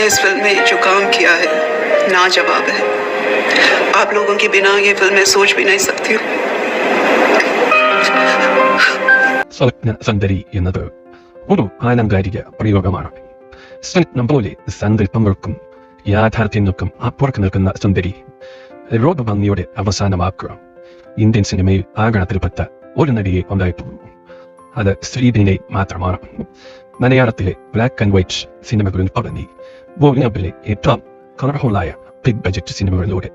इस फिल्म में जो काम किया है नाजवाब है। आप लोगों के बिना ये फिल्म मैं सोच भी नहीं सकती हूँ। സ്വപ്ന സുന്ദരി എന്നത് ഒരു ആലങ്കാരിക പ്രയോഗമാണ്. സ്വപ്നം പോലെ സങ്കല്പങ്ങൾക്കും യാഥാർത്ഥ്യങ്ങൾക്കും അപ്പുറത്ത് നിൽക്കുന്ന സുന്ദരി രൂപഭംഗിയുടെ അവസാനമാക്കുക. ഇന്ത്യൻ സിനിമയിൽ ആഗണത്തിൽപ്പെട്ട ഒരു നടിയെ ഉണ്ടായിട്ടുള്ളൂ. അത് ശ്രീദേവിയെ മാത്രമാണ്. മലയാളത്തിലെ ബ്ലാക്ക് ആൻഡ് വൈറ്റ് സിനിമകളിൽ തുടങ്ങി ബോളിവുഡിലെ ഏറ്റവും കളർഫുള്ളായ ബിഗ് ബജറ്റ് സിനിമകളിലൂടെ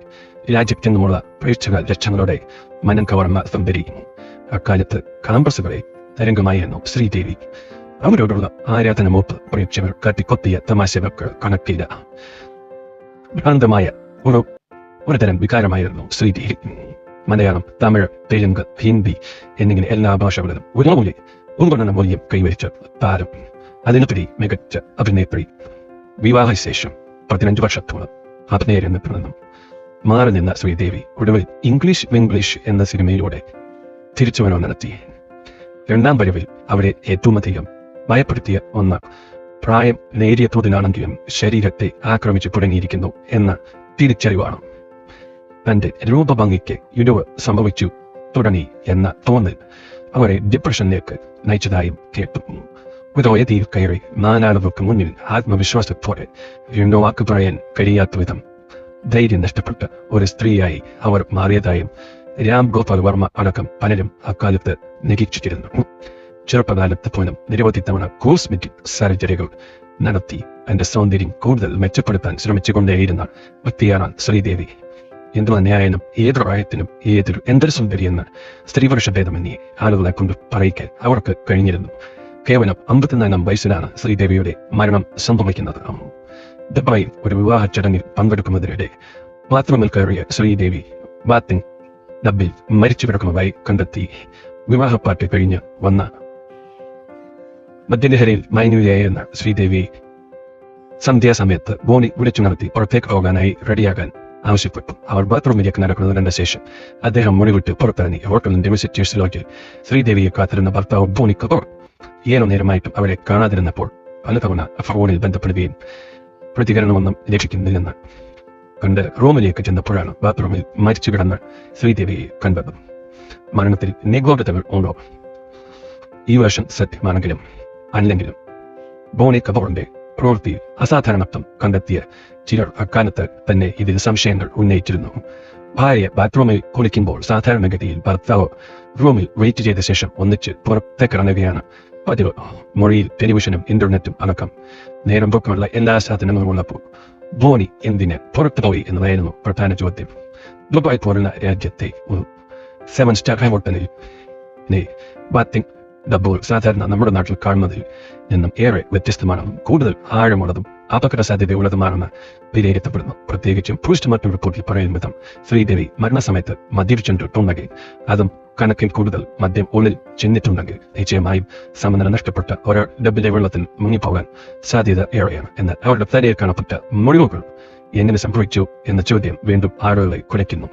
രാജ്യത്തെന്നുമുള്ള പ്രേക്ഷക ലക്ഷങ്ങളുടെ മനം കവർന്ന സുന്ദരി അക്കാലത്ത് കാമ്പസുകളെ തരംഗമായിരുന്നു ശ്രീദേവി. അവരോടുള്ള ആരാധന മൂപ്പ് പ്രേക്ഷകർ കട്ടിക്കൊത്തിയ തമാശകൾക്ക് കണക്കില്ല. ഭ്രാന്തമായ ഒരു തരം വികാരമായിരുന്നു ശ്രീദേവി. മലയാളം, തമിഴ്, തെലുങ്ക്, ഹിന്ദി എന്നിങ്ങനെ എല്ലാ ഭാഷകളിലും ഒരുപോലെ ഉൾക്കൊള്ളുന്ന മൂല്യം കൈവരിച്ച താരം. അതിനുപരി മികച്ച അഭിനേത്രി. വിവാഹശേഷം 15 വർഷത്തോളം അഭിനയ രംഗത്തു നിന്നും മാറി നിന്ന ശ്രീദേവി ഒടുവിൽ ഇംഗ്ലീഷ് വിംഗ്ലീഷ് എന്ന സിനിമയിലൂടെ തിരിച്ചുവരവ് നടത്തി. രണ്ടാം വരവിൽ അവരെ ഏറ്റവുമധികം ഭയപ്പെടുത്തിയ ഒന്ന് പ്രായം നേരിയ തോതിലാണെങ്കിലും ശരീരത്തെ ആക്രമിച്ചു തുടങ്ങിയിരിക്കുന്നു എന്ന തിരിച്ചറിവാണ്. തന്റെ രൂപഭംഗിക്ക് ഇടിവ് സംഭവിച്ചു തുടങ്ങി എന്ന തോന്നൽ അവരെ ഡിപ്രഷനിലേക്ക് നയിച്ചതായും കേട്ടു. ഉദയത്തിൽ കയറി നാലാളുകൾക്ക് മുന്നിൽ ആത്മവിശ്വാസത്തോടെ രണ്ടോ വാക്ക് പറയാൻ കഴിയാത്ത വിധം ധൈര്യം നഷ്ടപ്പെട്ട ഒരു സ്ത്രീയായി അവർ മാറിയതായും രാം ഗോപാൽ വർമ്മ അടക്കം പലരും അക്കാലത്ത് നിരീക്ഷിച്ചിരുന്നു. ചെറുപ്പകാലത്ത് പോലും നിരവധി തവണ കോസ്മെറ്റിക് സർജറികൾ നടത്തി തന്റെ സൗന്ദര്യം കൂടുതൽ മെച്ചപ്പെടുത്താൻ ശ്രമിച്ചുകൊണ്ടേയിരുന്ന വ്യക്തിയാണ് ശ്രീദേവി. എന്തു തന്നെയായാലും ഏതൊരു പ്രായത്തിനും എന്തൊരു സുന്ദരി എന്ന സ്ത്രീപുരുഷ ഭേദമെന്നീ ആളുകളെ കൊണ്ട് പറയിക്കാൻ അവർക്ക് കഴിഞ്ഞിരുന്നു. കേവലം 54 വയസ്സിലാണ് ശ്രീദേവിയുടെ മരണം സംഭവിക്കുന്നത്. ദുബായിൽ ഒരു വിവാഹ ചടങ്ങിൽ പങ്കെടുക്കുന്നതിനിടെ ബാത്റൂമിൽ കയറിയ ശ്രീദേവി ബാത്തിങ് ഡബ്ബിൽ മരിച്ചു കിടക്കുന്നതായി കണ്ടെത്തി. വിവാഹപ്പാട്ട് കഴിഞ്ഞ് വന്ന മദ്യലഹരിയിൽ മയങ്ങുകയായിരുന്ന ശ്രീദേവിയെ സന്ധ്യാസമയത്ത് ബോണി വിളിച്ചു നടത്തി പുറത്തേക്ക് പോകാനായി റെഡിയാകാൻ ആവശ്യപ്പെട്ടു. അവർ ബാത്റൂമിലേക്ക് നടക്കുന്നത് കണ്ട ശേഷം അദ്ദേഹം മുടിവിട്ട് പുറത്തിറങ്ങി ഹോട്ടലിന്റെ വിസിറ്റേഴ്സ് ലോഡ്ജിൽ ശ്രീദേവിയെ കാത്തിരുന്ന ഭർത്താവ് ബോണിക്ക് ഏറെ നേരമായിട്ടും അവരെ കാണാതിരുന്നപ്പോൾ പലതവണ ഫോണിൽ ബന്ധപ്പെടുകയും പ്രതികരണമൊന്നും ലഭിക്കുന്നില്ലെന്ന് കണ്ട് റൂമിലേക്ക് ചെന്നപ്പോഴാണ് ബാത്റൂമിൽ മരിച്ചു കിടന്ന ശ്രീദേവിയെ കണ്ടത്. മരണത്തിൽ നിഗൂഢതകൾ ഉണ്ടോ? ഈ വേഷം സത്യമാണെങ്കിലും അല്ലെങ്കിലും ബോണി കപൂറിന്റെ പ്രവൃത്തിയിൽ അസാധാരണത്വം കണ്ടെത്തിയ ചിലർ അക്കാലത്ത് തന്നെ ഇതിൽ സംശയങ്ങൾ ഉന്നയിച്ചിരുന്നു. ഭാര്യ ബാത്റൂമിൽ കുളിക്കുമ്പോൾ സാധാരണഗതിയിൽ ഭർത്താവ് റൂമിൽ വെയിറ്റ് ചെയ്ത ശേഷം ഒന്നിച്ച് പുറത്തേക്കിറങ്ങുകയാണ് പതിവ്. മൊഴിയിൽ ടെലിവിഷനും ഇന്റർനെറ്റും അടക്കം നേരം പൊക്കമുള്ള എല്ലാ സാധനങ്ങളും ഉള്ളപ്പോൾ ബോണി എന്തിന് പുറത്തു പോയി എന്നതായിരുന്നു പ്രധാന ചോദ്യം. ദുബായ് പോലുള്ള രാജ്യത്തെ 7 സ്റ്റാർ ഹോട്ടലിൽ ബാത്തിങ് ഡബ്ബുകൾ സാധാരണ നമ്മുടെ നാട്ടിൽ കാണുന്നതിൽ നിന്നും ഏറെ വ്യത്യസ്തമാണ്. കൂടുതൽ ആഴമുള്ളതും അപകട സാധ്യതയുള്ളതുമാണെന്ന് വിലയിരുത്തപ്പെടുന്നു. പ്രത്യേകിച്ചും പോസ്റ്റ്മോർട്ടം റിപ്പോർട്ടിൽ പറയുന്ന വിധം ശ്രീദേവി മരണസമയത്ത് മദ്യപിച്ചിട്ടുണ്ടെങ്കിൽ അതും കണക്കിൽ കൂടുതൽ മദ്യം ഉള്ളിൽ ചെന്നിട്ടുണ്ടെങ്കിൽ നിശ്ചയമായും സമനില നഷ്ടപ്പെട്ട ഒരാൾ ഡബ്ബിലെ വെള്ളത്തിൽ മുങ്ങിപ്പോകാൻ സാധ്യത ഏറെയാണ്. എന്നാൽ അവരുടെ തലയിൽ കാണപ്പെട്ട മുറിവുകൾ എങ്ങനെ സംഭവിച്ചു എന്ന ചോദ്യം വീണ്ടും ആളുകളെ കുലയ്ക്കുന്നു.